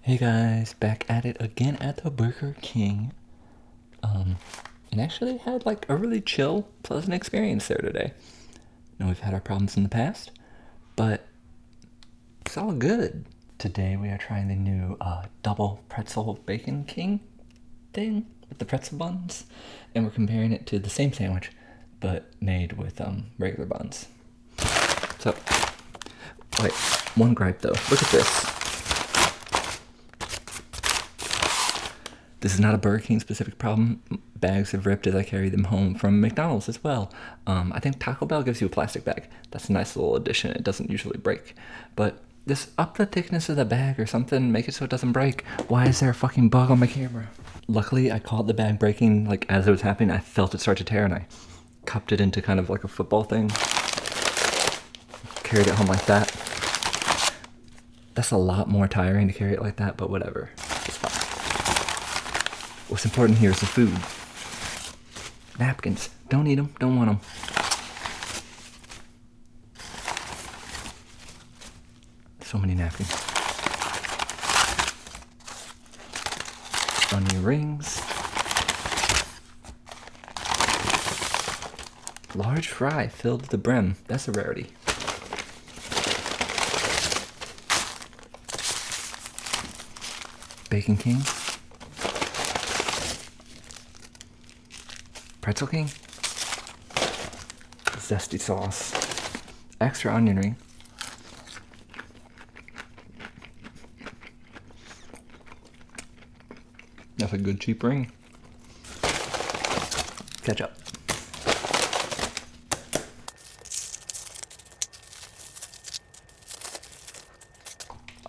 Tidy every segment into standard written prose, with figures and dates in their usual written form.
Hey guys, back at it again at the Burger King. And actually had like a really chill, pleasant experience there today. Know we've had our problems in the past, but it's all good. Today we are trying the new double pretzel bacon king thing with the pretzel buns, and we're comparing it to the same sandwich, but made with regular buns. So, wait, one gripe though. Look at this. This is not a Burger King specific problem. Bags have ripped as I carry them home from McDonald's as well. I think Taco Bell gives you a plastic bag. That's a nice little addition. It doesn't usually break. But just up the thickness of the bag or something, make it so it doesn't break. Why is there a fucking bug on my camera? Luckily, I caught the bag breaking like as it was happening. I felt it start to tear and I cupped it into kind of like a football thing. Carried it home like that. That's a lot more tiring to carry it like that, but whatever. It's fine. What's important here is the food. Napkins. Don't eat them. Don't want them. So many napkins. Onion rings. Large fry filled to the brim. That's a rarity. Bacon King. Pretzel King. Zesty sauce. Extra onion ring. That's a good cheap ring. Ketchup.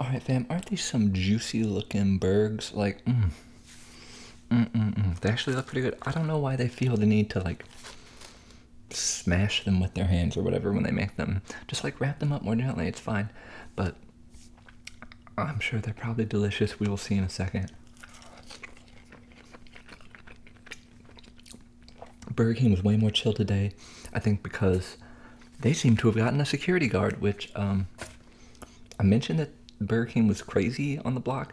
Alright fam, aren't these some juicy looking burgers? Like, They actually look pretty good. I don't know why they feel the need to like smash them with their hands or whatever when they make them. Just like wrap them up more gently, it's fine. But I'm sure they're probably delicious. We will see in a second. Burger King was way more chill today, I think because they seem to have gotten a security guard, which I mentioned that Burger King was crazy on the block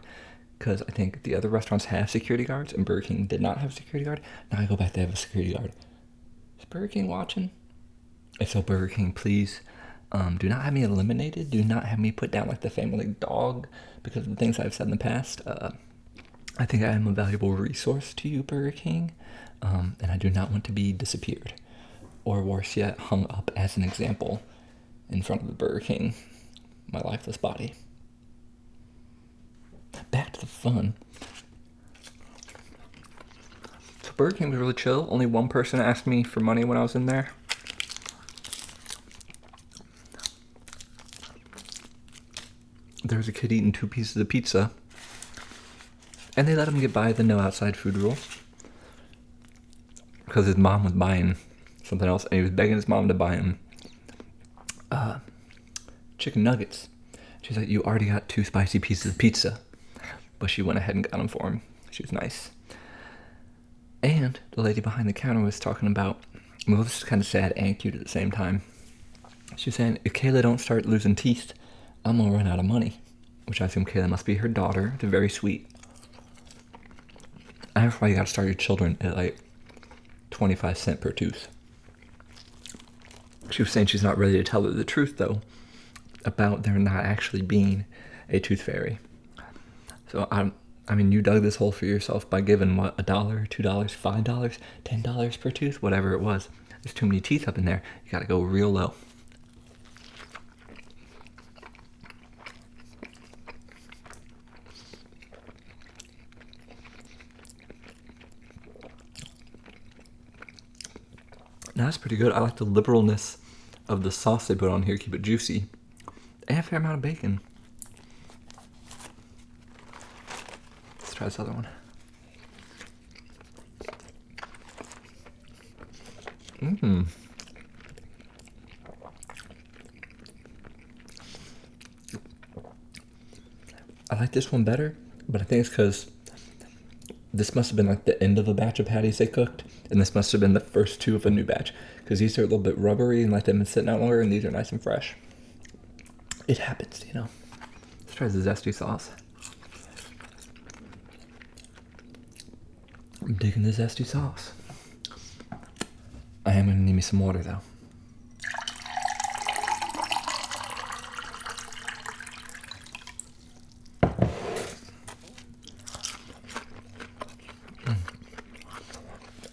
because I think the other restaurants have security guards and Burger King did not have a security guard. Now I go back, they have a security guard. Is Burger King watching? If so, Burger King, please do not have me eliminated. Do not have me put down like the family dog because of the things I've said in the past. I think I am a valuable resource to you, Burger King, and I do not want to be disappeared. Or worse yet, hung up as an example in front of the Burger King, my lifeless body. Back to the fun. So Burger King was really chill. Only one person asked me for money when I was in there. There was a kid eating 2 pieces of pizza. And they let him get by the no outside food rule. Because his mom was buying something else. And he was begging his mom to buy him chicken nuggets. She's like, you already got 2 spicy pieces of pizza. But she went ahead and got them for him. She was nice. And the lady behind the counter was talking about, well, this is kind of sad and cute at the same time. She was saying, if Kayla don't start losing teeth, I'm gonna run out of money. Which I assume Kayla must be her daughter. They're very sweet. And that's why you gotta start your children at like 25 cents per tooth. She was saying she's not ready to tell her the truth though, about there not actually being a tooth fairy. So I mean, you dug this hole for yourself by giving what, $1, $2, $5, $10 per tooth, whatever it was. There's too many teeth up in there. You gotta go real low. Now that's pretty good. I like the liberalness of the sauce they put on here, keep it juicy. And a fair amount of bacon. Let's try this other one. I like this one better, but I think it's because this must have been like the end of a batch of patties they cooked, and this must have been the first 2 of a new batch, because these are a little bit rubbery and like they've been sitting out longer, and these are nice and fresh. It happens, you know. Let's try the zesty sauce. I'm digging the zesty sauce. I am gonna need me some water though.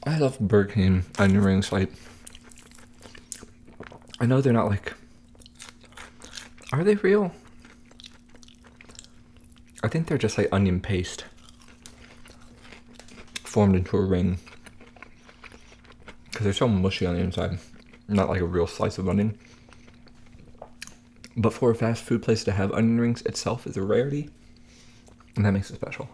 I love Burger King onion rings. Like, I know they're not like, are they real? I think they're just like onion paste formed into a ring, because they're so mushy on the inside, not like a real slice of onion. But for a fast food place to have onion rings itself is a rarity, and that makes it special.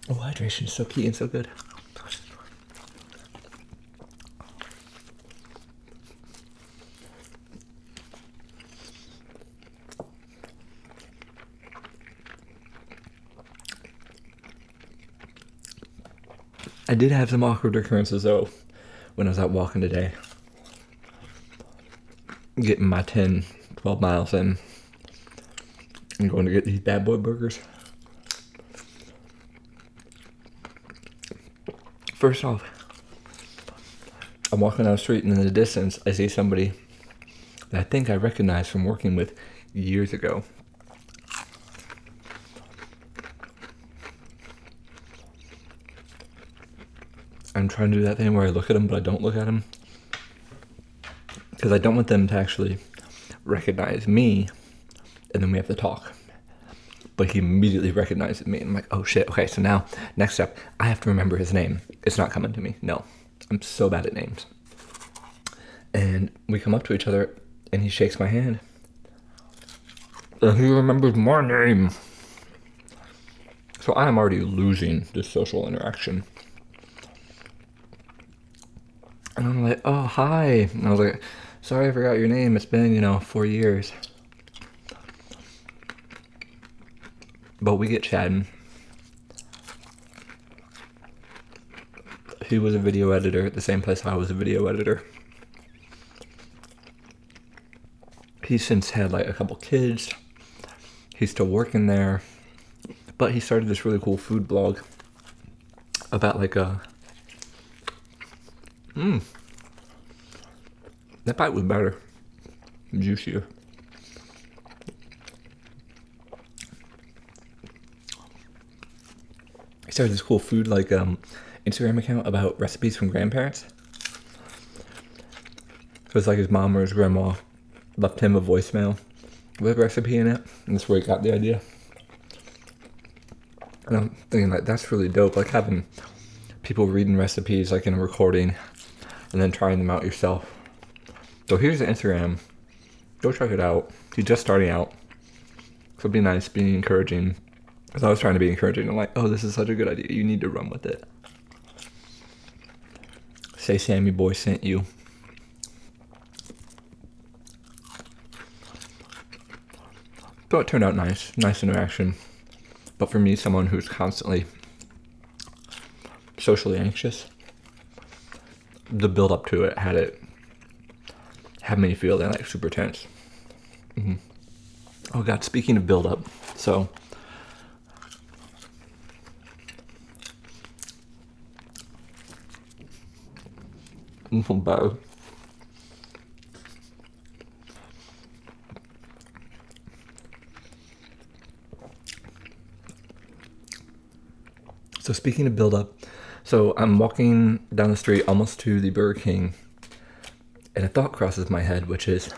Oh, hydration is so key and so good. I did have some awkward occurrences though when I was out walking today. Getting my 10, 12 miles in and going to get these bad boy burgers. First off, I'm walking down the street and in the distance I see somebody that I think I recognize from working with years ago. I'm trying to do that thing where I look at them, but I don't look at them, because I don't want them to actually recognize me, and then we have to talk. But he immediately recognizes me, and I'm like, oh shit, okay, so now, next step, I have to remember his name. It's not coming to me, no. I'm so bad at names. And we come up to each other, and he shakes my hand. And he remembers my name. So I am already losing this social interaction. And I'm like, oh, hi. And I was like, sorry I forgot your name. It's been, 4 years. But we get chatting. He was a video editor at the same place I was a video editor. He's since had like a couple kids. He's still working there. But he started this really cool food blog about like a... That bite was better. Juicier. He started this cool food like Instagram account about recipes from grandparents. It was like his mom or his grandma left him a voicemail with a recipe in it, and that's where he got the idea. And I'm thinking like, that's really dope, like having people reading recipes like in a recording and then trying them out yourself. So here's the Instagram. Go check it out. He's just starting out. So it'd be nice, being encouraging. Because I was trying to be encouraging. I'm like, oh, this is such a good idea. You need to run with it. Say Sammy Boy sent you. So it turned out nice. Nice interaction. But for me, someone who's constantly socially anxious, the build up to it had me feeling like super tense. Oh god, speaking of build up, so bad. So speaking of build up, so I'm walking down the street almost to the Burger King, and a thought crosses my head, which is,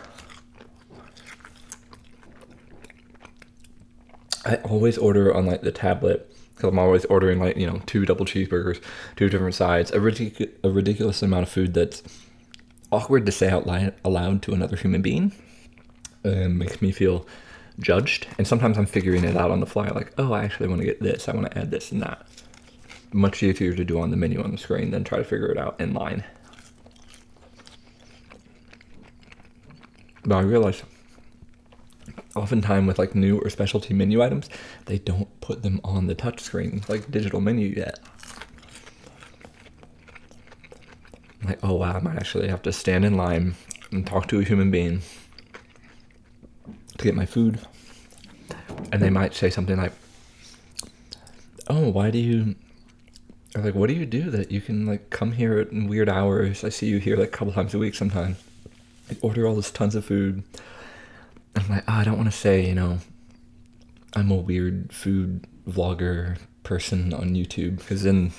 I always order on like the tablet, because I'm always ordering like, 2 double cheeseburgers, 2 different sides, a ridiculous amount of food that's awkward to say out aloud to another human being. Makes me feel judged, and sometimes I'm figuring it out on the fly, like, oh, I actually want to get this, I want to add this and that. Much easier to do on the menu on the screen than try to figure it out in line. But I realize oftentimes with like new or specialty menu items, they don't put them on the touch screen like digital menu yet. I'm like, oh wow, I might actually have to stand in line and talk to a human being to get my food. And they might say something like, oh, why do you, or like, what do you do that you can like come here at weird hours? I see you here like a couple times a week sometimes. Like, order all this tons of food. And I'm like, oh, I don't want to say, you know, I'm a weird food vlogger person on YouTube, because then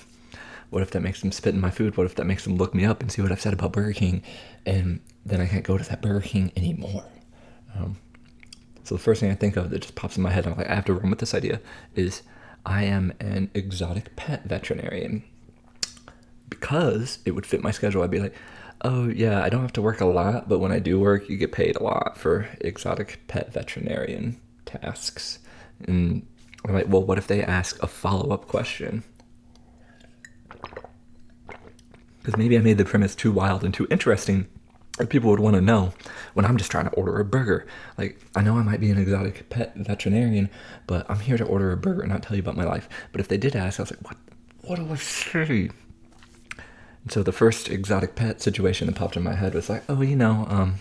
what if that makes them spit in my food? What if that makes them look me up and see what I've said about Burger King? And then I can't go to that Burger King anymore. So the first thing I think of that just pops in my head, I'm like, I have to run with this idea, is I am an exotic pet veterinarian. Because it would fit my schedule. I'd be like, oh yeah, I don't have to work a lot, but when I do work, you get paid a lot for exotic pet veterinarian tasks. And I'm like, well, what if they ask a follow-up question? Because maybe I made the premise too wild and too interesting, or people would want to know when I'm just trying to order a burger. Like, I know I might be an exotic pet veterinarian, but I'm here to order a burger and not tell you about my life. But if they did ask, I was like, what do I say? And so the first exotic pet situation that popped in my head was like, oh, you know,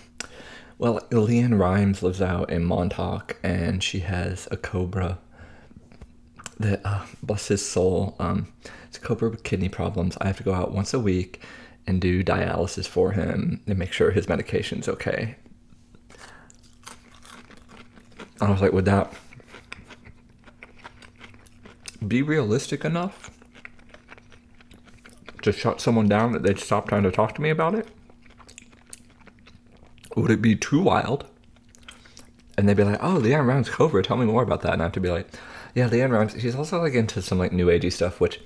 well, Leanne Rhymes lives out in Montauk, and she has a cobra that, bless his soul, it's a cobra with kidney problems. I have to go out once a week and do dialysis for him and make sure his medication's okay. I was like, would that be realistic enough to shut someone down that they'd stop trying to talk to me about it? Would it be too wild? And they'd be like, oh, Leanne Rhymes cobra, tell me more about that. And I have to be like, yeah, Leanne Rhymes, she's also like into some like new agey stuff, which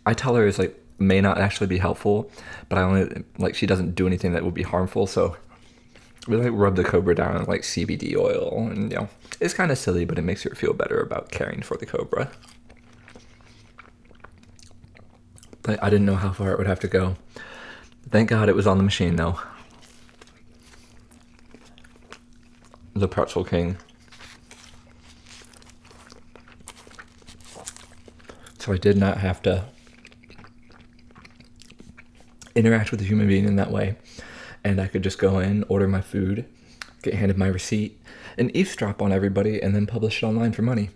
I tell her is like may not actually be helpful, but I only like, she doesn't do anything that would be harmful. So we like rub the cobra down in like CBD oil, and you know, it's kind of silly, but it makes her feel better about caring for the cobra. But I didn't know how far it would have to go. Thank God it was on the machine though. The Pretzel King. So I did not have to interact with a human being in that way. And I could just go in, order my food, get handed my receipt, and eavesdrop on everybody, and then publish it online for money.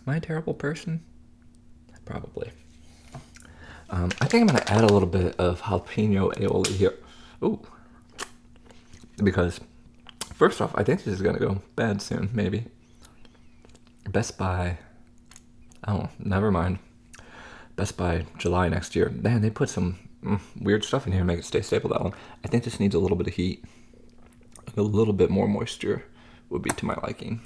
Am I a terrible person? Probably. I think I'm going to add a little bit of jalapeno aioli here. Ooh. Because, first off, I think this is going to go bad soon, maybe. Best by... Oh, never mind. Best by July next year. Man, they put some weird stuff in here to make it stay stable that long. I think this needs a little bit of heat. A little bit more moisture would be to my liking.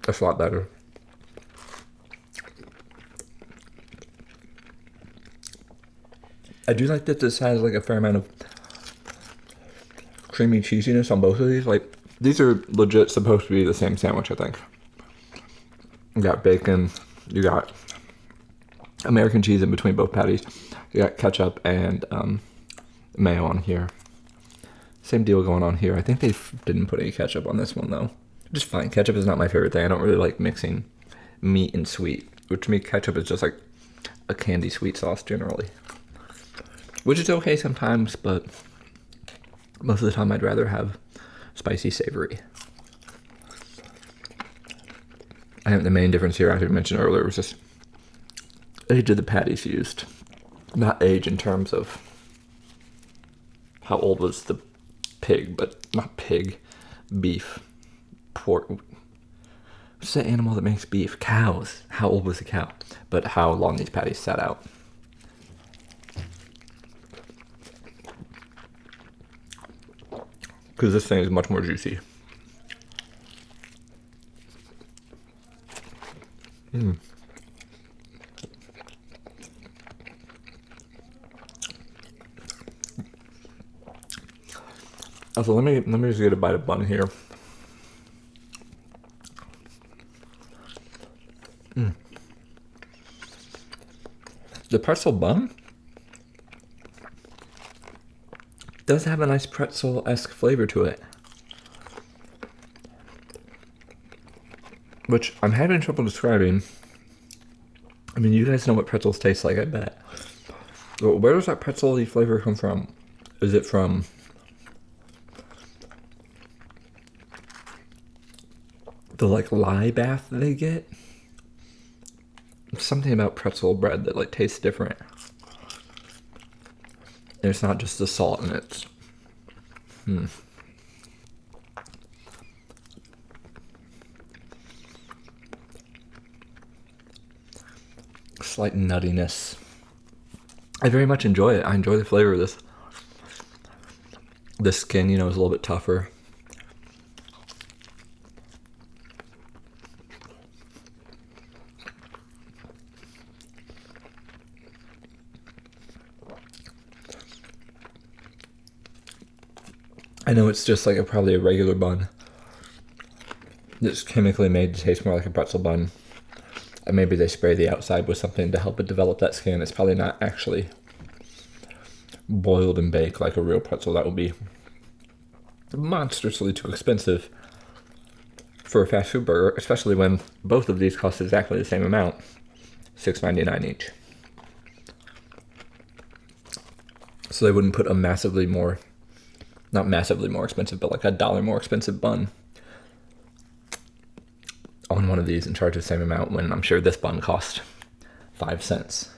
That's a lot better. I do like that this has like a fair amount of creamy cheesiness on both of these. Like, these are legit supposed to be the same sandwich, I think. You got bacon, you got American cheese in between both patties, you got ketchup and mayo on here. Same deal going on here. I think they didn't put any ketchup on this one though. Just fine. Ketchup is not my favorite thing. I don't really like mixing meat and sweet, which to me ketchup is just like a candy sweet sauce generally. Which is okay sometimes, but most of the time I'd rather have spicy savory. I think the main difference here, I mentioned earlier, was just age of the patties used. Not age in terms of how old was the pig, but not pig, beef, pork. What's the animal that makes beef? Cows. How old was the cow? But how long these patties sat out. Because this thing is much more juicy. Also, let me just get a bite of bun here. The pretzel bun does have a nice pretzel-esque flavor to it, which I'm having trouble describing. I mean, you guys know what pretzels taste like, I bet. Where does that pretzel flavor come from? Is it from the like lye bath they get? Something about pretzel bread that like tastes different. And it's not just the salt in it. Slight nuttiness. I very much enjoy it. I enjoy the flavor of this. The skin, is a little bit tougher. I know it's just like probably a regular bun that's chemically made to taste more like a pretzel bun. And maybe they spray the outside with something to help it develop that skin. It's probably not actually boiled and baked like a real pretzel. That would be monstrously too expensive for a fast food burger, especially when both of these cost exactly the same amount, $6.99 each. So they wouldn't put a not massively more expensive, but like $1 more expensive bun on one of these and charge the same amount when I'm sure this bun cost 5 cents.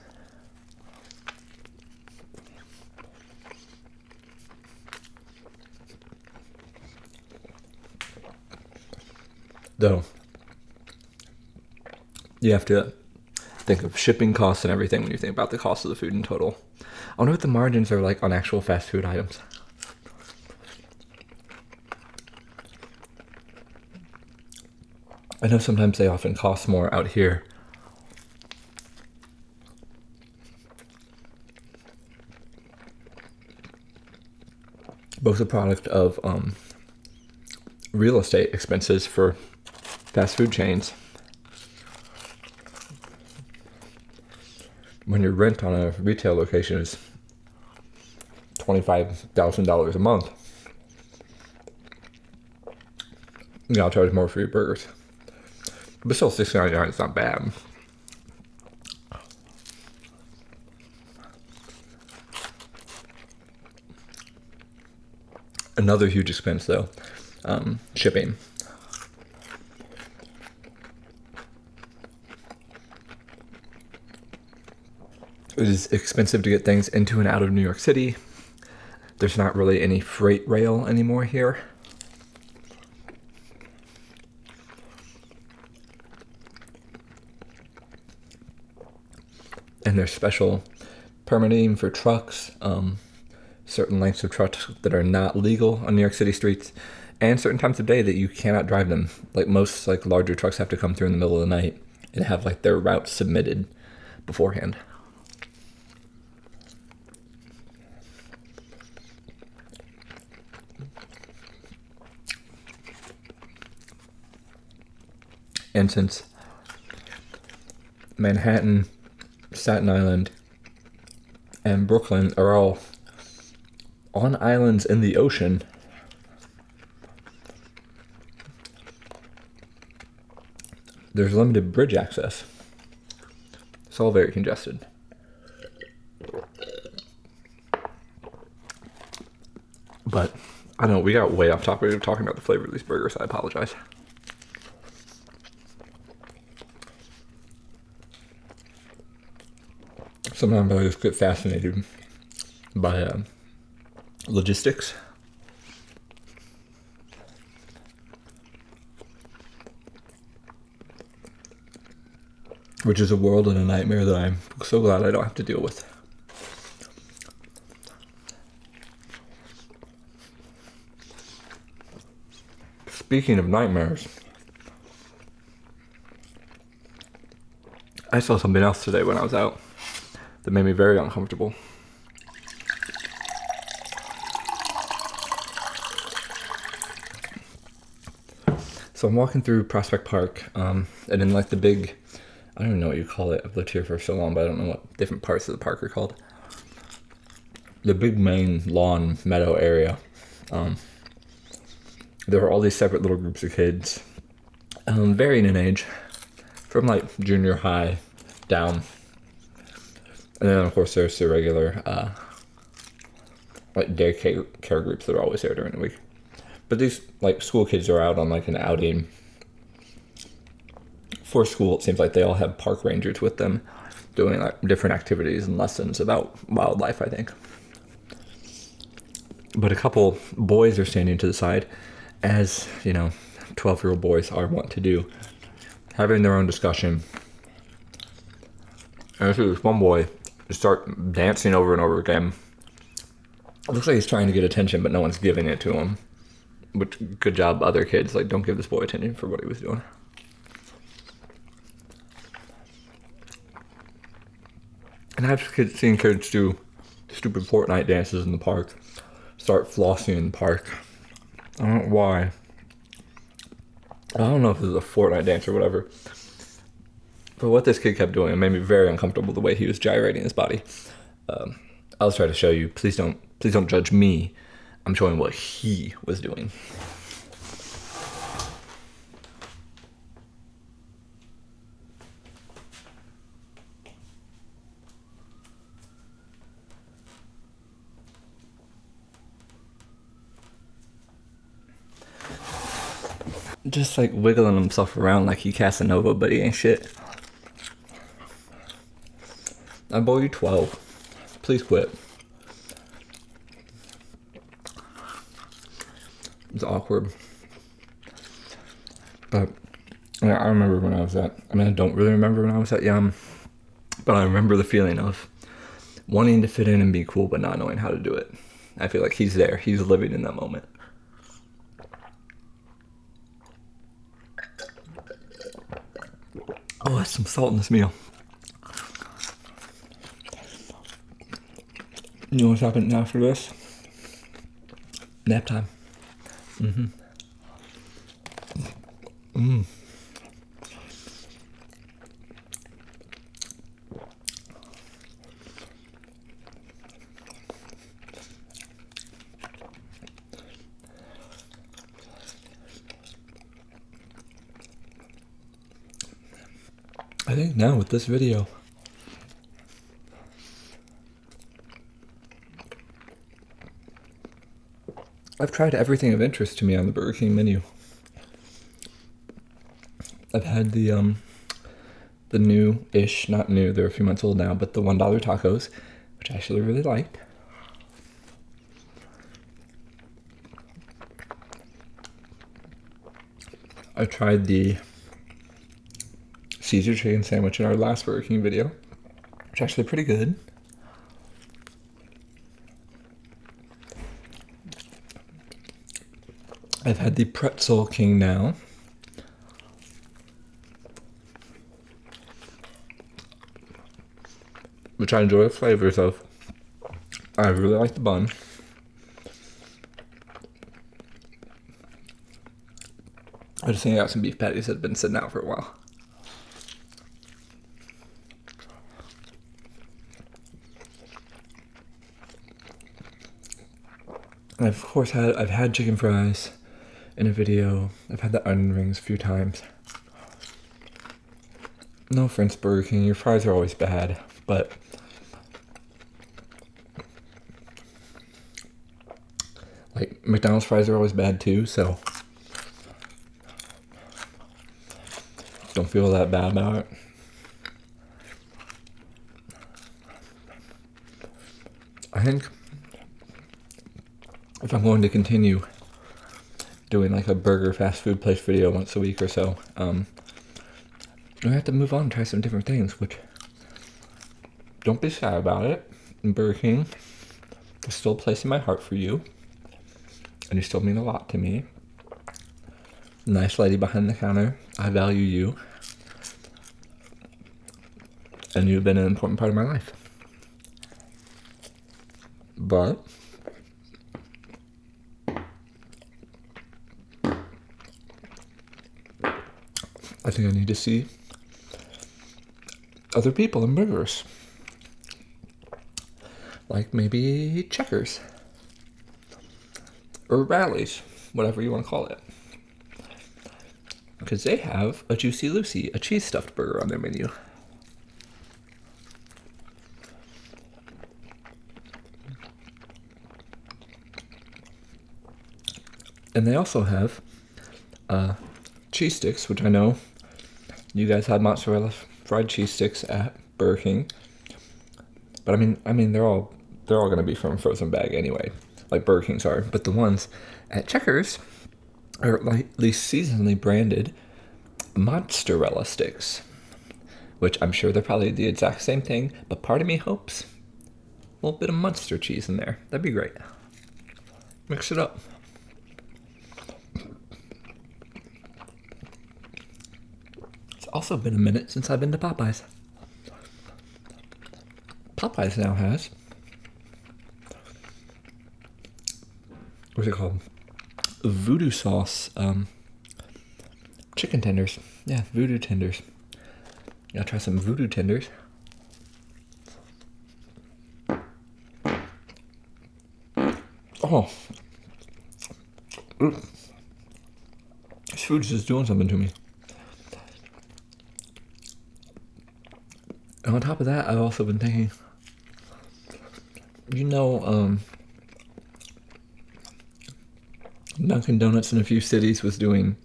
Though, you have to think of shipping costs and everything when you think about the cost of the food in total. I wonder what the margins are like on actual fast food items. I know sometimes they often cost more out here. Both a product of real estate expenses for fast food chains. When your rent on a retail location is $25,000 a month, you gotta charge more for your burgers. But still, $6.99 is not bad. Another huge expense, though, shipping. It is expensive to get things into and out of New York City. There's not really any freight rail anymore here. And there's special permitting for trucks, certain lengths of trucks that are not legal on New York City streets, and certain times of day that you cannot drive them. Like most larger trucks have to come through in the middle of the night and have their routes submitted beforehand. And since Manhattan, Staten Island, and Brooklyn are all on islands in the ocean, there's limited bridge access. It's all very congested. But I don't know, we got way off topic of talking about the flavor of these burgers. I apologize. Sometimes I just get fascinated by logistics. Which is a world and a nightmare that I'm so glad I don't have to deal with. Speaking of nightmares, I saw something else today when I was out that made me very uncomfortable. So I'm walking through Prospect Park, and in the big, I don't even know what you call it. I've lived here for so long, but I don't know what different parts of the park are called. The big main lawn meadow area. There were all these separate little groups of kids, varying in age, from junior high down. And then, of course, there's the regular, like, daycare care groups that are always there during the week. But these, like, school kids are out on, like, an outing for school. It seems like they all have park rangers with them doing, like, different activities and lessons about wildlife, I think. But a couple boys are standing to the side, as, 12-year-old boys are wont to do, having their own discussion. And I see this one boy start dancing over and over again. It looks like he's trying to get attention, but no one's giving it to him. Which, good job, other kids. Like, don't give this boy attention for what he was doing. And I've seen kids do stupid Fortnite dances in the park. Start flossing in the park. I don't know why. I don't know if it was a Fortnite dance or whatever. But what this kid kept doing, it made me very uncomfortable, the way he was gyrating his body. I'll try to show you. Please don't judge me. I'm showing what he was doing. Just like wiggling himself around like he Casanova, but he ain't shit. I bowl you 12. Please quit. It's awkward. But I remember when I was I don't really remember when I was that young, but I remember the feeling of wanting to fit in and be cool, but not knowing how to do it. I feel like he's there. He's living in that moment. Oh, that's some salt in this meal. You know what's happening after this? Nap time. I think now with this video, I've tried everything of interest to me on the Burger King menu. I've had the new-ish, not new, they're a few months old now, but the $1 tacos, which I actually really liked. I tried the Caesar chicken sandwich in our last Burger King video, which is actually pretty good. I've had the Pretzel King now. Which I enjoy the flavors of. I really like the bun. I just think I got some beef patties that have been sitting out for a while. And of course I've had chicken fries in a video. I've had the onion rings a few times. No offense, Burger King, your fries are always bad, but like McDonald's fries are always bad too, so don't feel that bad about it. I think if I'm going to continue doing like a burger fast food place video once a week or so, I have to move on and try some different things, which don't be sad about it. And Burger King is still a place in my heart for you, and you still mean a lot to me. Nice lady behind the counter, I value you, and you've been an important part of my life. But I think I need to see other people in burgers. Like maybe Checkers. Or Rallies, whatever you want to call it. Because they have a Juicy Lucy, a cheese stuffed burger on their menu. And they also have cheese sticks, which I know you guys had mozzarella fried cheese sticks at Burger King. But I mean, they're all gonna be from a frozen bag anyway, like Burger King's are. But the ones at Checkers are like at least seasonally branded mozzarella sticks, which I'm sure they're probably the exact same thing. But part of me hopes a little bit of Munster cheese in there. That'd be great. Mix it up. It's also been a minute since I've been to Popeyes. Popeyes now has, what's it called? Voodoo sauce chicken tenders. Yeah, voodoo tenders. Gotta try some voodoo tenders. Oh. This food's just doing something to me. And on top of that, I've also been thinking, Dunkin' Donuts in a few cities was doing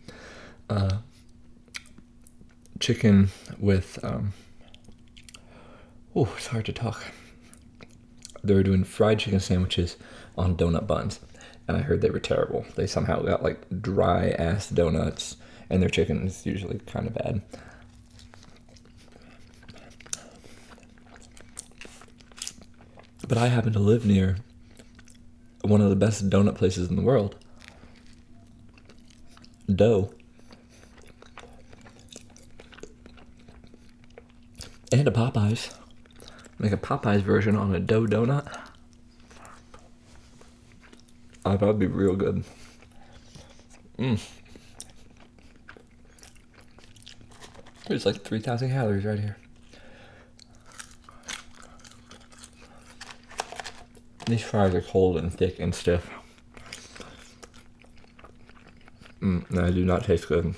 chicken with, it's hard to talk. They were doing fried chicken sandwiches on donut buns, and I heard they were terrible. They somehow got like dry ass donuts, and their chicken is usually kind of bad. But I happen to live near one of the best donut places in the world. Dough. And a Popeyes. Make a Popeyes version on a dough donut. I thought it'd be real good. There's like 3,000 calories right here. These fries are cold and thick and stiff. They do not taste good.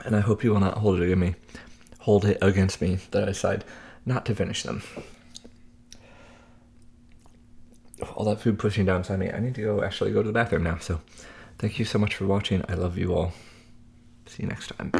And I hope you will not hold it against me that I decide not to finish them. All that food pushing down inside me. I need to actually go to the bathroom now. So thank you so much for watching. I love you all. See you next time.